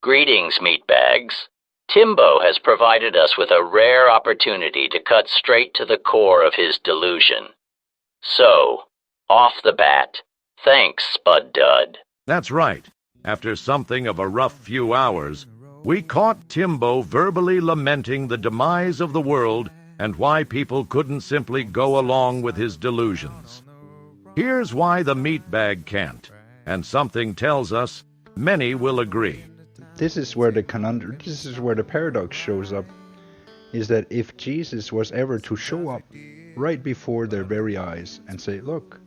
Greetings, meatbags. Timbo has provided us with a rare opportunity to cut straight to the core of his delusion. So, off the bat, thanks, Spud Dud. That's right. After something of a rough few hours, we caught Timbo verbally lamenting the demise of the world and why people couldn't simply go along with his delusions. Here's why the meatbag can't, and something tells us many will agree. This is where the conundrum, this is where the paradox shows up, is that if Jesus was ever to show up right before their very eyes and say, look,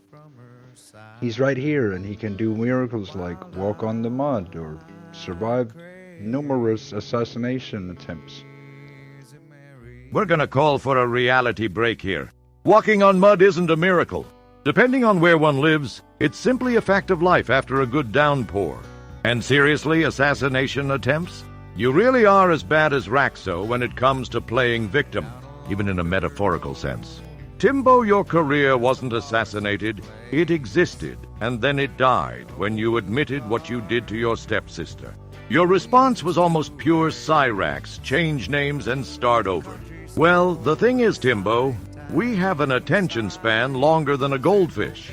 he's right here and he can do miracles like walk on the mud or survive numerous assassination attempts. We're gonna call for a reality break here. Walking on mud isn't a miracle. Depending on where one lives, it's simply a fact of life after a good downpour. And seriously, assassination attempts? You really are as bad as Raxo when it comes to playing victim, even in a metaphorical sense. Timbo, your career wasn't assassinated. It existed, and then it died when you admitted what you did to your stepsister. Your response was almost pure Cyrax, change names and start over. Well, the thing is, Timbo, we have an attention span longer than a goldfish.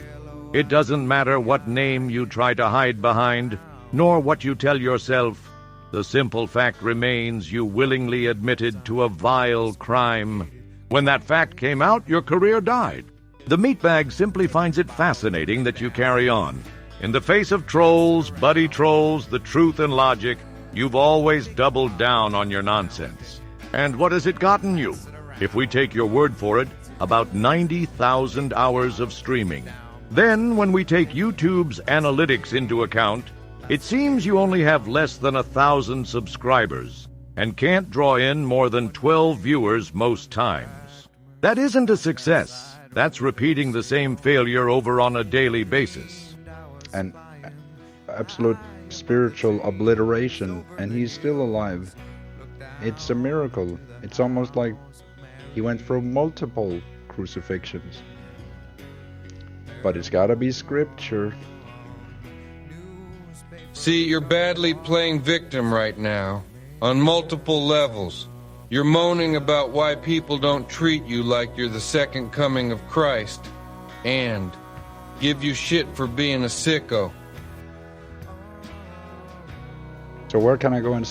It doesn't matter what name you try to hide behind, nor what you tell yourself. The simple fact remains you willingly admitted to a vile crime. When that fact came out, your career died. The meatbag simply finds it fascinating that you carry on. In the face of trolls, buddy trolls, the truth and logic, you've always doubled down on your nonsense. And what has it gotten you? If we take your word for it, about 90,000 hours of streaming. Then, when we take YouTube's analytics into account, it seems you only have less than 1,000 subscribers and can't draw in more than 12 viewers most times. That isn't a success. That's repeating the same failure over on a daily basis. And absolute spiritual obliteration, and he's still alive. It's a miracle. It's almost like he went through multiple crucifixions. But it's gotta be scripture. See, you're badly playing victim right now, on multiple levels. You're moaning about why people don't treat you like you're the second coming of Christ, and give you shit for being a sicko. So where can I go and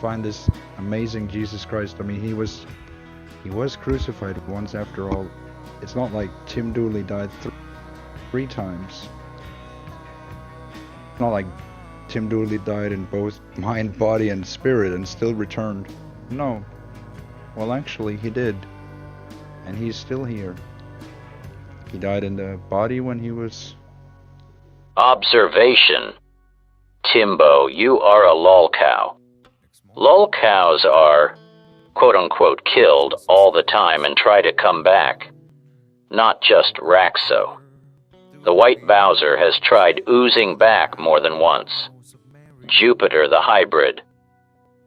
find this amazing Jesus Christ? I mean, he was crucified once after all. It's not like Tim Dooley died three times. It's not like Tim Dooley died in both mind, body, and spirit and still returned. No. Well, actually, he did. And he's still here. He died in the body when he was... Observation. Timbo, you are a lolcow. Lolcows are, quote-unquote, killed all the time and try to come back. Not just Raxo. The White Bowser has tried oozing back more than once. Jupiter the hybrid.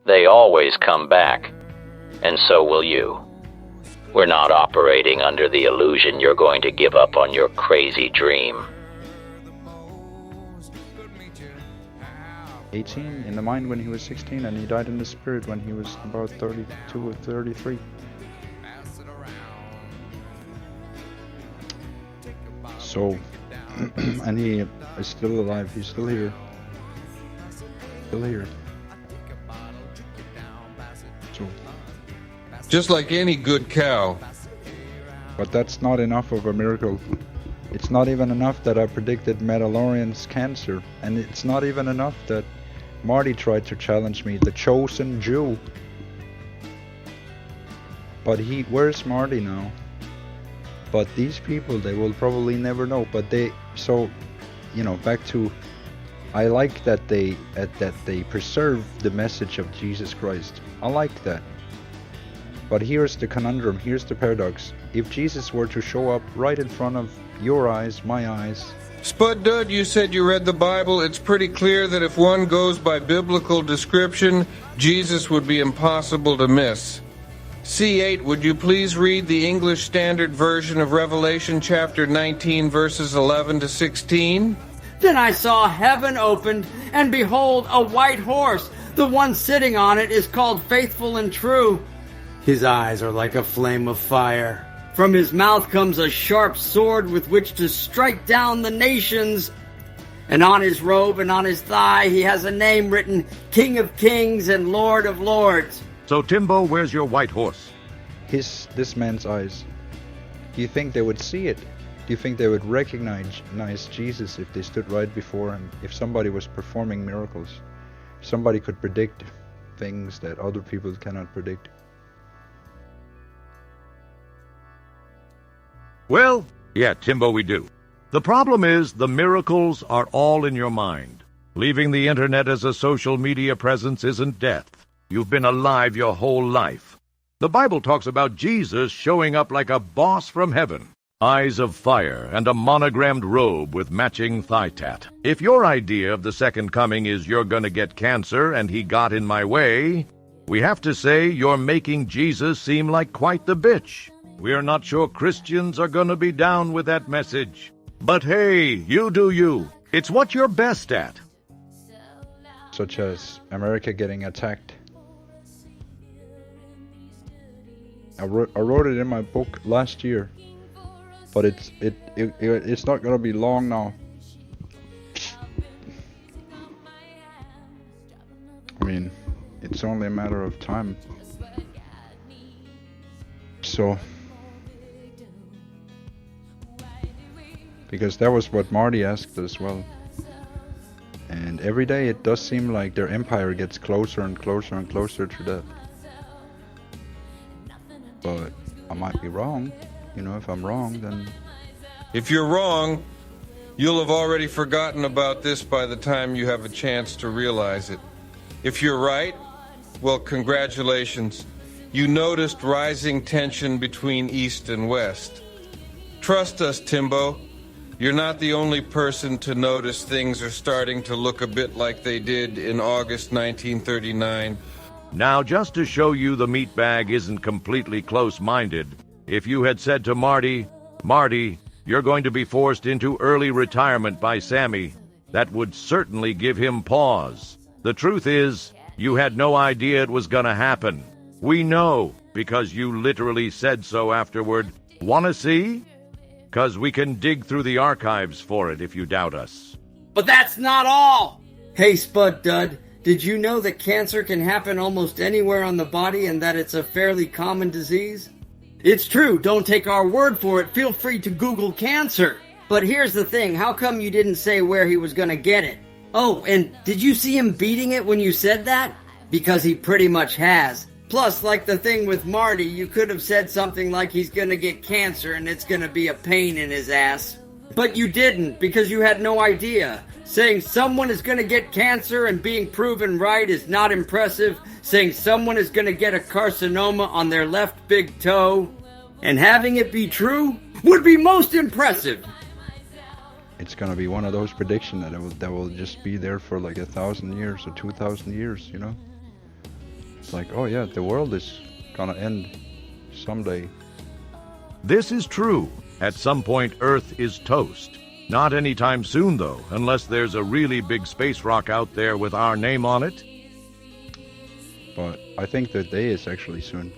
They always come back. And so will you. We're not operating under the illusion you're going to give up on your crazy dream. 18 in the mind when he was 16, and he died in the spirit when he was about 32 or 33. So, and he is still alive. He's still here. Still here. So, just like any good cow. But that's not enough of a miracle. It's not even enough that I predicted Mandalorian's cancer, and it's not even enough that Marty tried to challenge me, the chosen Jew. But where's Marty now? But these people, they will probably never know. But so, back to, I like that they preserve the message of Jesus Christ. I like that. But here's the conundrum, here's the paradox. If Jesus were to show up right in front of your eyes, my eyes... Spud Dud, you said you read the Bible. It's pretty clear that if one goes by biblical description, Jesus would be impossible to miss. C8, would you please read the English Standard Version of Revelation chapter 19, verses 11 to 16? Then I saw heaven opened, and behold, a white horse. The one sitting on it is called Faithful and True. His eyes are like a flame of fire. From his mouth comes a sharp sword with which to strike down the nations. And on his robe and on his thigh he has a name written, King of Kings and Lord of Lords. So, Timbo, where's your white horse? This man's eyes. Do you think they would see it? Do you think they would recognize Jesus if they stood right before him? If somebody was performing miracles? Somebody could predict things that other people cannot predict. Well, yeah, Timbo, we do. The problem is the miracles are all in your mind. Leaving the internet as a social media presence isn't death. You've been alive your whole life. The Bible talks about Jesus showing up like a boss from heaven. Eyes of fire and a monogrammed robe with matching thigh tat. If your idea of the second coming is you're gonna get cancer and he got in my way, we have to say you're making Jesus seem like quite the bitch. We're not sure Christians are gonna be down with that message. But hey, you do you. It's what you're best at. Such as America getting attacked. I wrote it in my book last year, but it's not gonna be long now. I mean, it's only a matter of time. So, because that was what Marty asked as well. And every day it does seem like their empire gets closer and closer and closer to that. But I might be wrong. You know, if I'm wrong, then... If you're wrong, you'll have already forgotten about this by the time you have a chance to realize it. If you're right, well, congratulations. You noticed rising tension between East and West. Trust us, Timbo. You're not the only person to notice things are starting to look a bit like they did in August 1939. Now, just to show you the meatbag isn't completely close-minded, if you had said to Marty, you're going to be forced into early retirement by Sammy, that would certainly give him pause. The truth is, you had no idea it was gonna happen. We know, because you literally said so afterward. Wanna see? 'Cause we can dig through the archives for it if you doubt us. But that's not all! Hey, Spud Dud, did you know that cancer can happen almost anywhere on the body and that it's a fairly common disease? It's true, don't take our word for it, feel free to Google cancer. But here's the thing, how come you didn't say where he was gonna get it? Oh, and did you see him beating it when you said that? Because he pretty much has. Plus, like the thing with Marty, you could have said something like he's gonna get cancer and it's gonna be a pain in his ass. But you didn't, because you had no idea. Saying someone is gonna get cancer and being proven right is not impressive. Saying someone is gonna get a carcinoma on their left big toe and having it be true would be most impressive. It's gonna be one of those predictions that will just be there for like 1,000 years or 2,000 years, you know? It's like, oh yeah, the world is gonna end someday. This is true. At some point, Earth is toast. Not anytime soon, though, unless there's a really big space rock out there with our name on it. But I think the day is actually soon.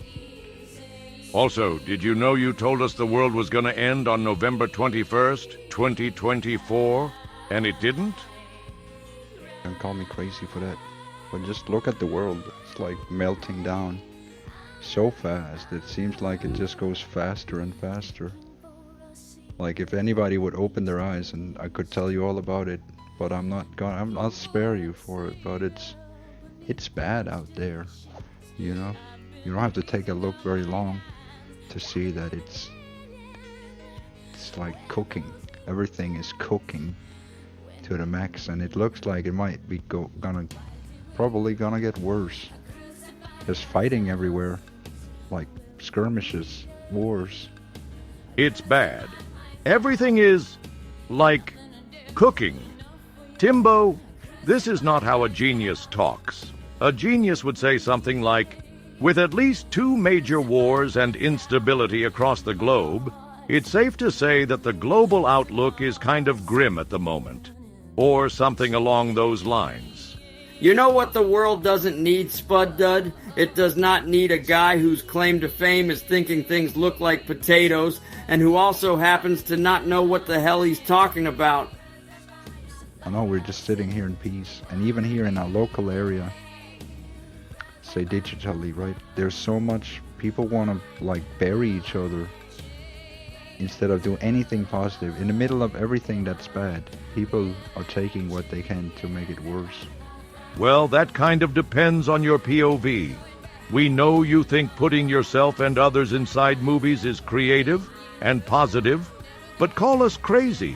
Also, did you know you told us the world was gonna end on November 21st, 2024, and it didn't? Don't call me crazy for that. But just look at the world. It's like melting down so fast. It seems like it just goes faster and faster. Like if anybody would open their eyes, and I could tell you all about it, but I'll spare you for it. But it's bad out there, you know. You don't have to take a look very long to see that it's like cooking. Everything is cooking to the max, and it looks like it might be probably gonna get worse. There's fighting everywhere, like skirmishes, wars. It's bad. Everything is like cooking. Timbo, this is not how a genius talks. A genius would say something like, with at least 2 major wars and instability across the globe, it's safe to say that the global outlook is kind of grim at the moment. Or something along those lines. You know what the world doesn't need, Spud Dud? It does not need a guy whose claim to fame is thinking things look like potatoes, and who also happens to not know what the hell he's talking about. I know, we're just sitting here in peace, and even here in our local area, say digitally, right? There's so much, people want to like bury each other instead of do anything positive. In the middle of everything that's bad, people are taking what they can to make it worse. Well, that kind of depends on your POV. We know you think putting yourself and others inside movies is creative and positive, but call us crazy.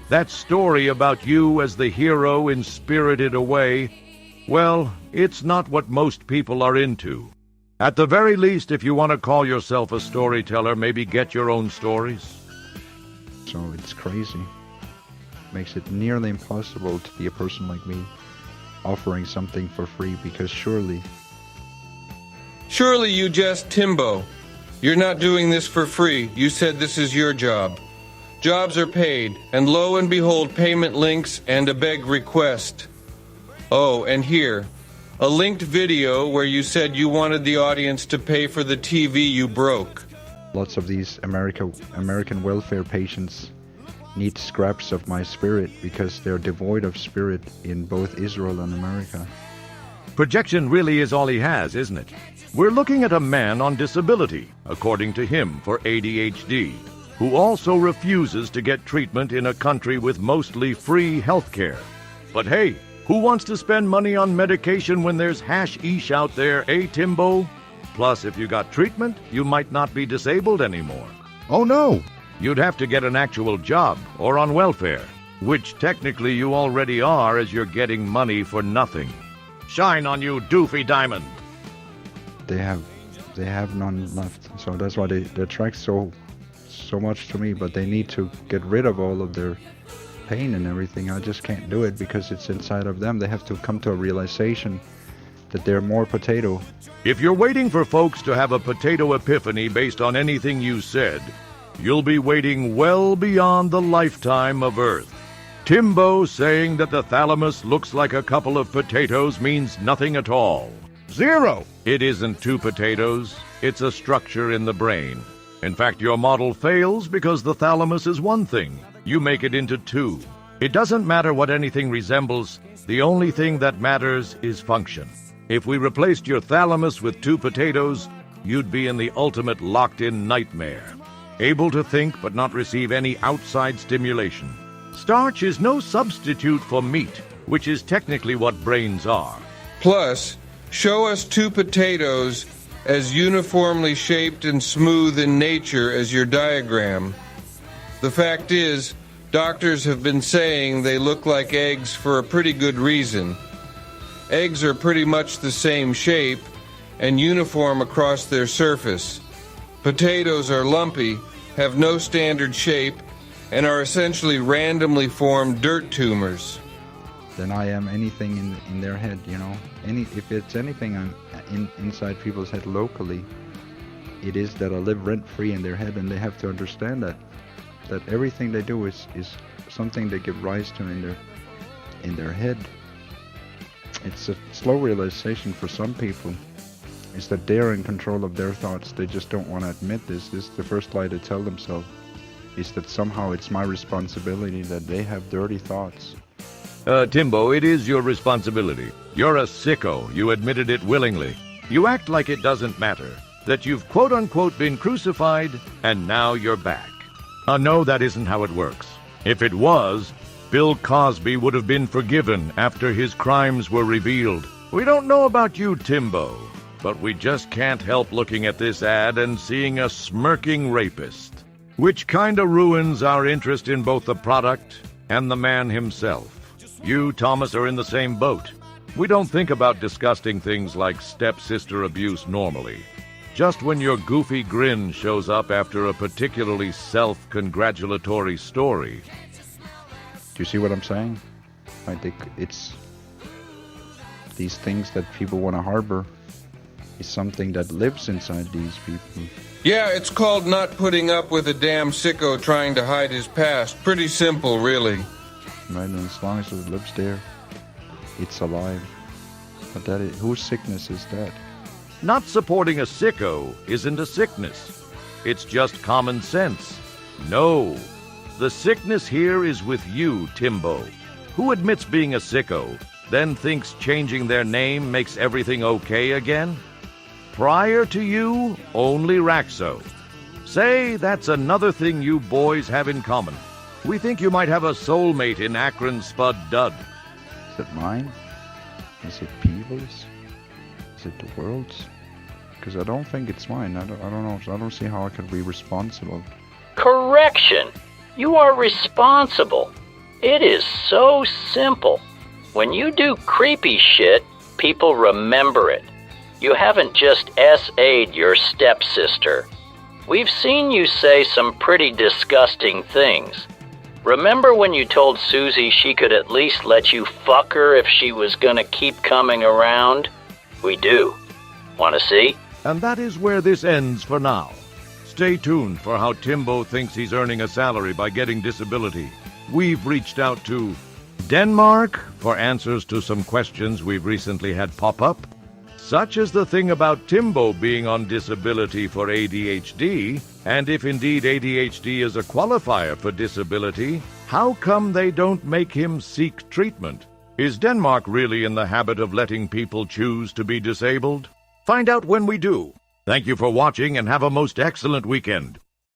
That story about you as the hero in Spirited Away, well, it's not what most people are into. At the very least, if you want to call yourself a storyteller, maybe get your own stories. So it's crazy. Makes it nearly impossible to be a person like me, offering something for free, because surely you just Timbo. You're not doing this for free. You said this is your job. Jobs are paid, and lo and behold, payment links and a beg request. Oh, and here, a linked video where you said you wanted the audience to pay for the TV you broke. lots of these American welfare patients need scraps of my spirit because they're devoid of spirit in both Israel and America. Projection really is all he has, isn't it? We're looking at a man on disability, according to him, for ADHD, who also refuses to get treatment in a country with mostly free health care. But hey, who wants to spend money on medication when there's hashish out there, eh, Timbo? Plus, if you got treatment, you might not be disabled anymore. Oh no! You'd have to get an actual job or on welfare, which technically you already are as you're getting money for nothing. Shine on you, doofy diamond! They have none left, so that's why they attract so much to me. But they need to get rid of all of their pain and everything. I just can't do it because it's inside of them. They have to come to a realization that they're more potato. If you're waiting for folks to have a potato epiphany based on anything you said, you'll be waiting well beyond the lifetime of Earth. Timbo saying that the thalamus looks like a couple of potatoes means nothing at all. Zero! It isn't two potatoes, it's a structure in the brain. In fact, your model fails because the thalamus is one thing. You make it into two. It doesn't matter what anything resembles, the only thing that matters is function. If we replaced your thalamus with two potatoes, you'd be in the ultimate locked-in nightmare. Able to think but not receive any outside stimulation. Starch is no substitute for meat, which is technically what brains are. Plus, show us two potatoes as uniformly shaped and smooth in nature as your diagram. The fact is, doctors have been saying they look like eggs for a pretty good reason. Eggs are pretty much the same shape and uniform across their surface. Potatoes are lumpy, have no standard shape, and are essentially randomly formed dirt tumors. Then I am anything in their head, you know. If it's anything I'm inside people's head locally, it is that I live rent-free in their head, and they have to understand that everything they do is something they give rise to in their head. It's a slow realization for some people, is that they're in control of their thoughts. They just don't want to admit this. This is the first lie they tell themselves, is that somehow it's my responsibility that they have dirty thoughts. Timbo, it is your responsibility. You're a sicko. You admitted it willingly. You act like it doesn't matter, that you've quote-unquote been crucified, and now you're back. No, that isn't how it works. If it was, Bill Cosby would have been forgiven after his crimes were revealed. We don't know about you, Timbo, but we just can't help looking at this ad and seeing a smirking rapist, which kinda ruins our interest in both the product and the man himself. You, Thomas, are in the same boat. We don't think about disgusting things like stepsister abuse normally. Just when your goofy grin shows up after a particularly self-congratulatory story. Do you see what I'm saying? I think it's these things that people want to harbor is something that lives inside these people. Yeah, it's called not putting up with a damn sicko trying to hide his past. Pretty simple, really. Right, and as long as it lives there. it's alive. But whose sickness is that? Not supporting a sicko isn't a sickness. It's just common sense. No. The sickness here is with you, Timbo, who admits being a sicko, then thinks changing their name makes everything okay again. Prior to you, only Raxo. Say that's another thing you boys have in common. We think you might have a soulmate in Akron Spud Dud. Is it mine? Is it Peebles? Is it the world's? Because I don't think it's mine. I don't know. I don't see how I could be responsible. Correction. You are responsible. It is so simple. When you do creepy shit, people remember it. You haven't just S.A.'d your stepsister. We've seen you say some pretty disgusting things. Remember when you told Susie she could at least let you fuck her if she was gonna keep coming around? We do. Wanna see? And that is where this ends for now. Stay tuned for how Timbo thinks he's earning a salary by getting disability. We've reached out to Denmark for answers to some questions we've recently had pop up, such as the thing about Timbo being on disability for ADHD, and if indeed ADHD is a qualifier for disability, how come they don't make him seek treatment? Is Denmark really in the habit of letting people choose to be disabled? Find out when we do. Thank you for watching and have a most excellent weekend.